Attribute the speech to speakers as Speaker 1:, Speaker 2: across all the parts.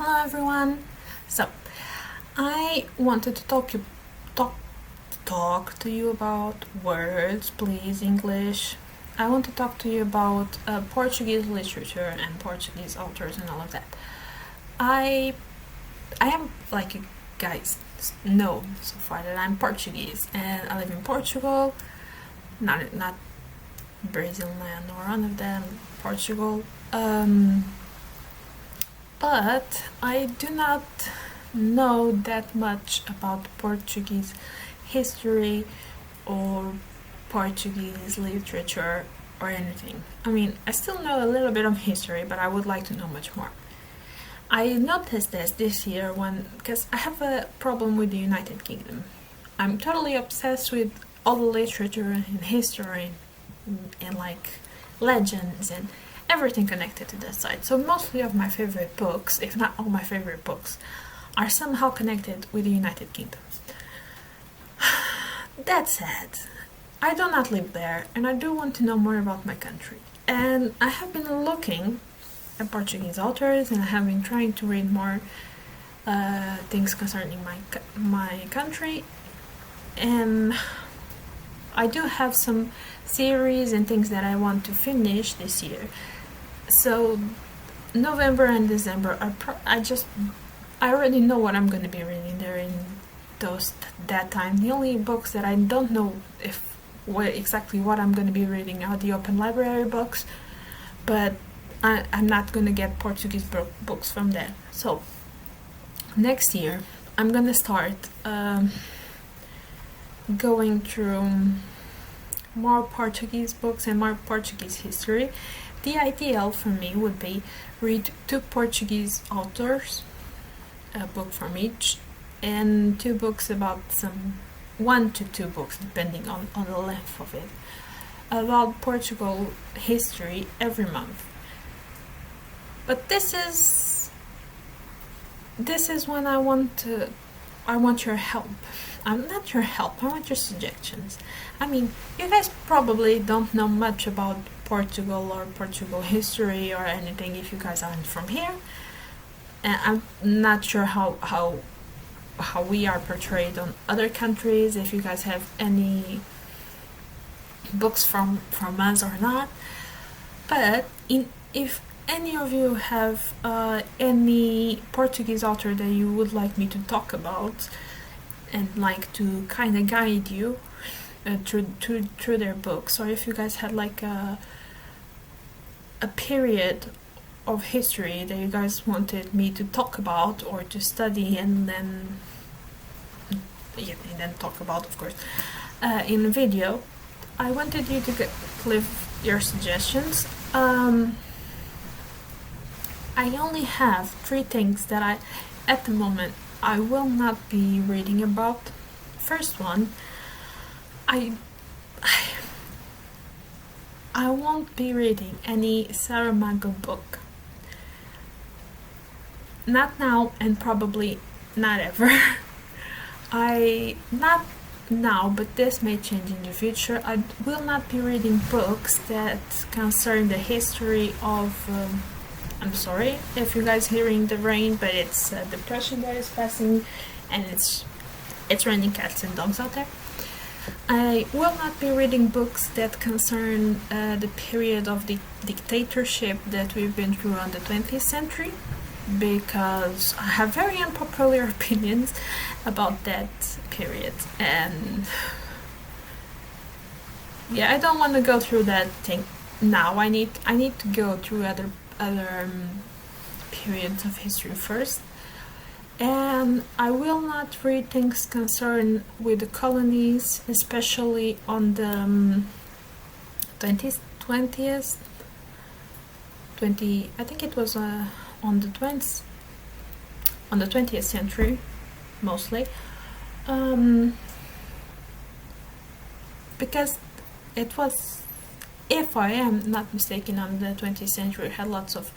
Speaker 1: Hello everyone. So I wanted to talk to you about words, please, English. I want to talk to you about Portuguese literature and Portuguese authors and all of that. I am, like you guys know so far, that I'm Portuguese and I live in Portugal. Not Brazilian or one of them. Portugal. But I do not know that much about Portuguese history or Portuguese literature or anything. I mean, I still know a little bit of history, but I would like to know much more. I noticed this year because I have a problem with the United Kingdom. I'm totally obsessed with all the literature and history and like legends and everything connected to that side. So mostly of my favorite books, if not all my favorite books, are somehow connected with the United Kingdom. That said, I do not live there and I do want to know more about my country. And I have been looking at Portuguese authors and I have been trying to read more things concerning my country. And I do have some series and things that I want to finish this year. So November and December I already know what I'm going to be reading there in that time. The only books that I don't know exactly what I'm going to be reading are the open library books, but I'm not going to get Portuguese books from there. So next year I'm going to start going through more Portuguese books and more Portuguese history. The ideal for me would be read 2 Portuguese authors, a book from each, and 2 books about 1 to 2 books, depending on the length of it, about Portugal history every month. But this is when I want your help. I'm not your help, I want your suggestions. I mean, you guys probably don't know much about Portugal or Portugal history or anything if you guys aren't from here. And I'm not sure how we are portrayed on other countries, if you guys have any books from us or not. But if any of you have any Portuguese author that you would like me to talk about and like to kind of guide you through their books, or if you guys had like a period of history that you guys wanted me to talk about or to study and then talk about, of course, in a video, I wanted you to leave your suggestions. I only have 3 things that at the moment I will not be reading about. First one, I won't be reading any Saramago book. Not now and probably not ever. Not now, but this may change in the future. I will not be reading books that concern the history of I'm sorry if you guys hearing the rain, but it's depression that is passing and it's raining cats and dogs out there. I will not be reading books that concern the period of the dictatorship that we've been through on the 20th century, because I have very unpopular opinions about that period, and yeah, I don't want to go through that thing now. I need to go through other periods of history first. And I will not read things concerned with the colonies, especially on the 20th, I think it was on the 20th century, mostly, because it was, if I am not mistaken, on the 20th century we had lots of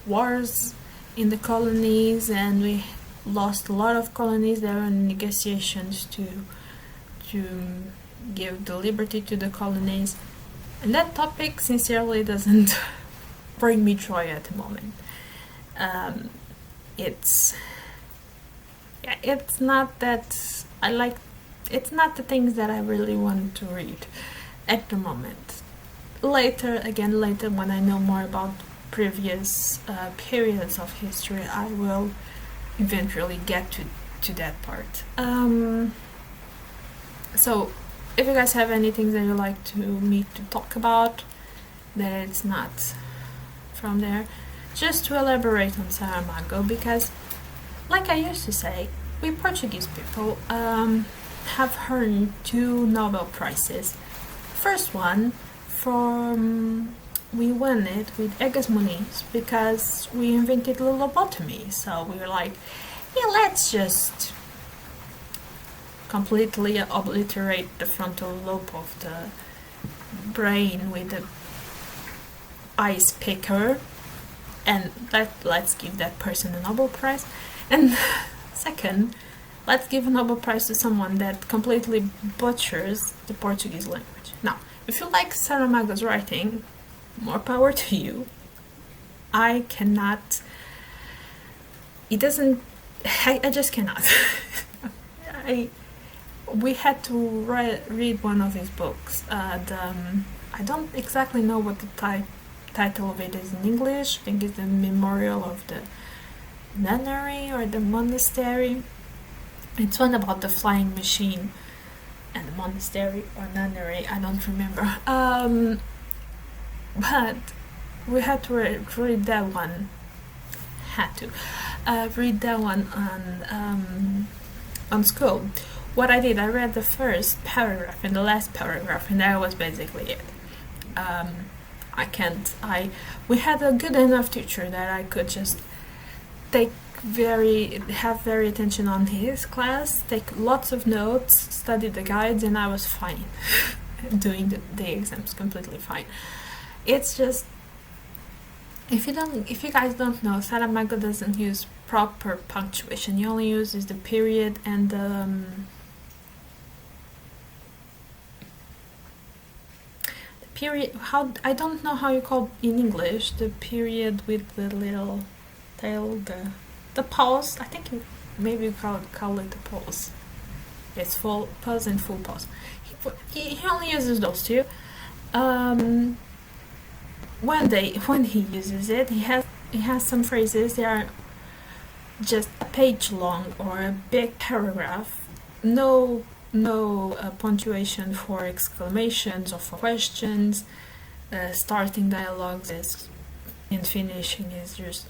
Speaker 1: wars in the colonies, and we lost a lot of colonies. There were negotiations to give the liberty to the colonies, and that topic sincerely doesn't bring me joy at the moment. it's not that I like. It's not the things that I really want to read at the moment. Later, when I know more about previous periods of history, I will eventually get to that part. So, if you guys have anything that you like me to talk about, that it's not from there, just to elaborate on Saramago, because, like I used to say, we Portuguese people have earned 2 Nobel Prizes. First one we won it with Egas Muniz because we invented lobotomy. So we were like, yeah, let's just completely obliterate the frontal lobe of the brain with the ice picker, and let's give that person a Nobel Prize. And second, let's give a Nobel Prize to someone that completely butchers the Portuguese language. Now, if you like Saramago's writing, more power to you. I cannot. It doesn't. I just cannot. We had to read one of his books. I don't exactly know what the title of it is in English. I think it's the Memorial of the Nunnery or the Monastery. It's one about the flying machine and the monastery or nunnery. I don't remember. But we had to read that one. Read that one on school. What I did, I read the first paragraph and the last paragraph, and that was basically it. We had a good enough teacher that I could just have very attention on his class, take lots of notes, study the guides, and I was fine. Doing the exams completely fine. It's just, if you guys don't know, Saramago doesn't use proper punctuation. He only uses the period and the period. I don't know how you call in English the period with the little tail, the pause. I think maybe you call it the pause. It's full pause and full pause. He only uses those two. When he uses it, he has some phrases that are just a page long or a big paragraph. No punctuation for exclamations or for questions. Starting dialogues and finishing is just.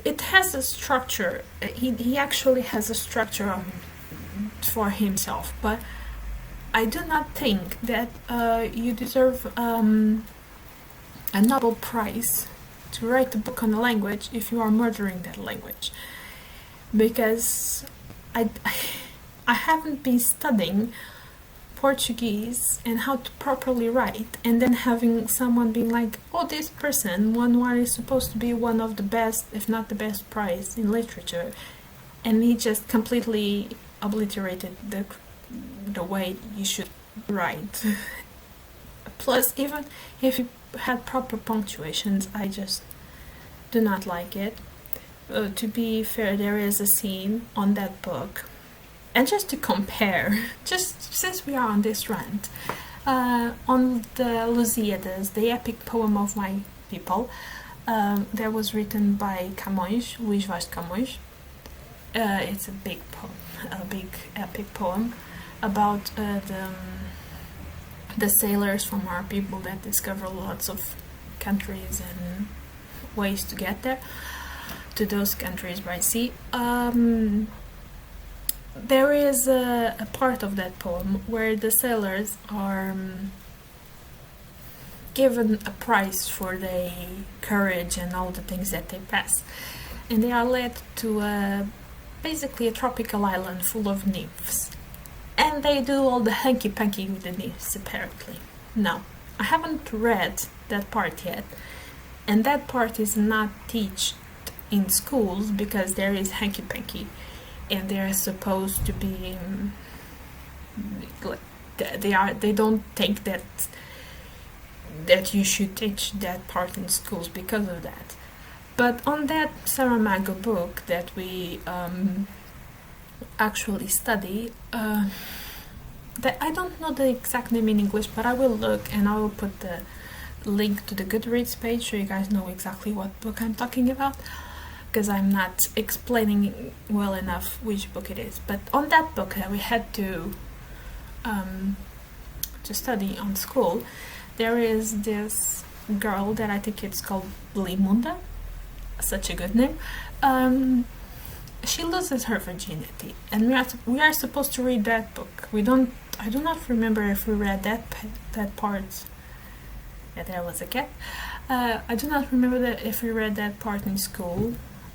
Speaker 1: It has a structure. He actually has a structure for himself, but I do not think that you deserve a Nobel Prize to write a book on a language if you are murdering that language. Because I haven't been studying Portuguese and how to properly write, and then having someone being like, oh, this person won what is supposed to be one of the best, if not the best prize in literature, and he just completely obliterated the way you should write. Plus, even if you had proper punctuations, I just do not like it. To be fair, there is a scene on that book. And just to compare, just since we are on this rant, on the Lusíadas, the epic poem of my people, that was written by Camões, Luís Vaz de Camões. It's a big poem, a big epic poem about the sailors from our people that discover lots of countries and ways to get there, to those countries by sea. There is a part of that poem where the sailors are given a prize for their courage and all the things that they pass, and they are led to basically a tropical island full of nymphs, and they do all the hanky-panky with the nymphs, apparently. Now, I haven't read that part yet, and that part is not taught in schools because there is hanky-panky, and they are supposed to be they don't think that you should teach that part in schools because of that. But on that Saramago book that we actually study, that I don't know the exact name in English, but I will look and I will put the link to the Goodreads page so you guys know exactly what book I'm talking about, because I'm not explaining well enough which book it is. But on that book that we had to study on school, there is this girl that I think it's called Blimunda, such a good name. She loses her virginity, and we are supposed to read that book. I do not remember if we read that part. Yeah, there was a cat. I do not remember that if we read that part in school,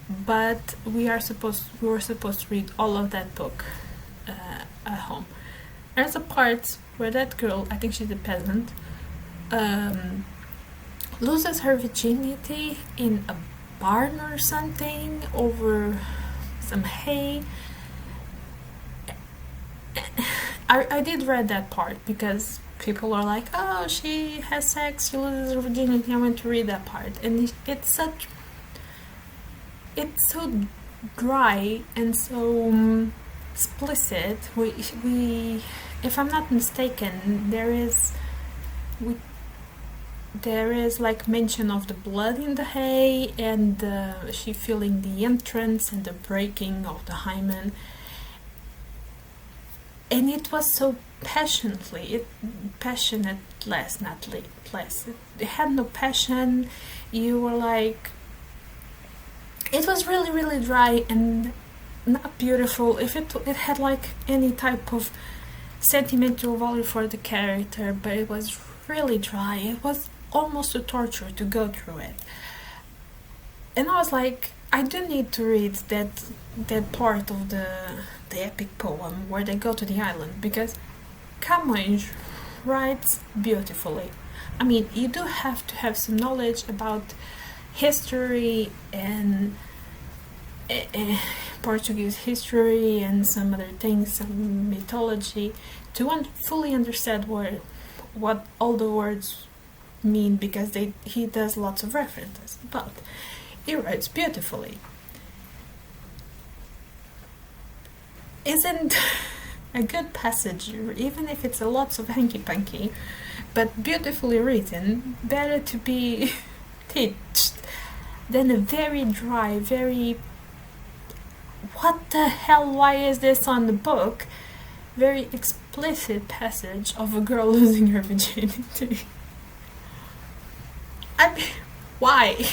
Speaker 1: but we were supposed to read all of that book at home. There's a part where that girl, I think she's a peasant, loses her virginity in a barn or something over some hay. I did read that part because people are like, oh, she has sex, she loses her virginity. I went to read that part, and it's so dry and so explicit. We if I'm not mistaken, there is like mention of the blood in the hay, and she feeling the entrance and the breaking of the hymen, and it was so passionateless. It had no passion. You were like, it was really, really dry and not beautiful. If it had like any type of sentimental value for the character, but it was really dry. It was almost a torture to go through it. And I was like, I do need to read that part of the epic poem where they go to the island, because Camões writes beautifully. I mean, you do have to have some knowledge about history and Portuguese history and some other things, some mythology, to fully understand what all the words mean, because he does lots of references, but he writes beautifully. Isn't a good passage, even if it's a lots of hanky-panky, but beautifully written, better to be teached than a very dry, very what the hell, why is this on the book, very explicit passage of a girl losing her virginity. I mean, why?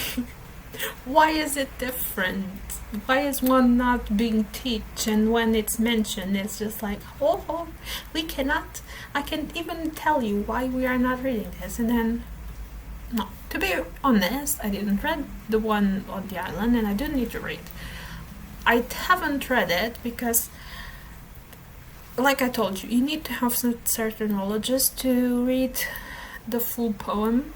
Speaker 1: Why is it different? Why is one not being taught, and when it's mentioned, it's just like, oh, we cannot, I can't even tell you why we are not reading this, and then, no. To be honest, I didn't read the one on the island, and I do need to read. I haven't read it because, like I told you, you need to have some certain knowledge just to read the full poem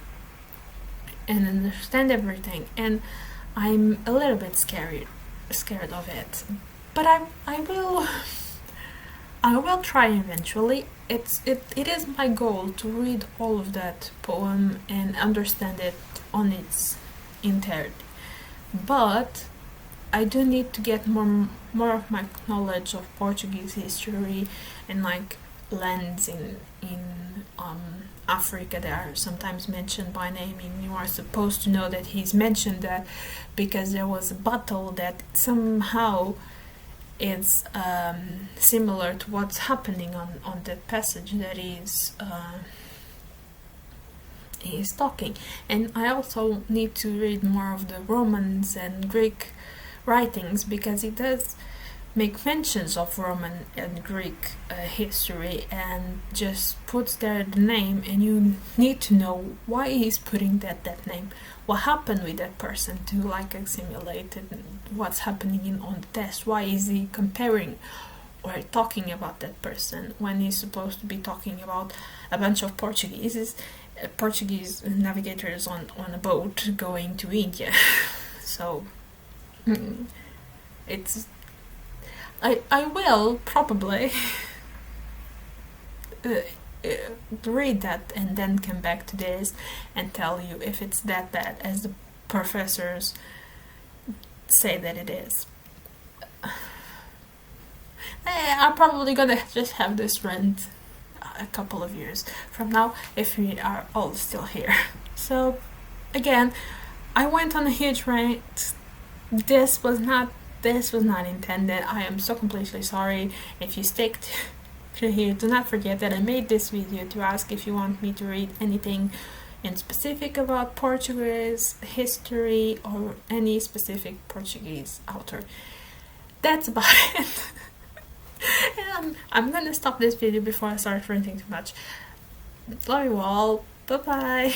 Speaker 1: and understand everything, and I'm a little bit scared of it, but I will try eventually. It is my goal to read all of that poem and understand it on its entirety, but I do need to get more of my knowledge of Portuguese history and like lands in Africa that are sometimes mentioned by name, and you are supposed to know that he's mentioned that because there was a battle that somehow is similar to what's happening on that passage that he's talking. And I also need to read more of the Romans and Greek writings, because it does make mentions of Roman and Greek history and just puts there the name, and you need to know why he's putting that name, what happened with that person to like assimilate it, and what's happening on the test, why is he comparing or talking about that person when he's supposed to be talking about a bunch of Portuguese navigators on a boat going to India. So it's I will probably read that and then come back to this and tell you if it's that bad as the professors say that it is. I'm probably gonna just have this rant a couple of years from now if we are all still here. So again, I went on a huge rant. This was not intended. I am so completely sorry. If you stick to here, do not forget that I made this video to ask if you want me to read anything in specific about Portuguese history or any specific Portuguese author. That's about it. And I'm gonna stop this video before I start ranting too much. Love you all. Bye bye.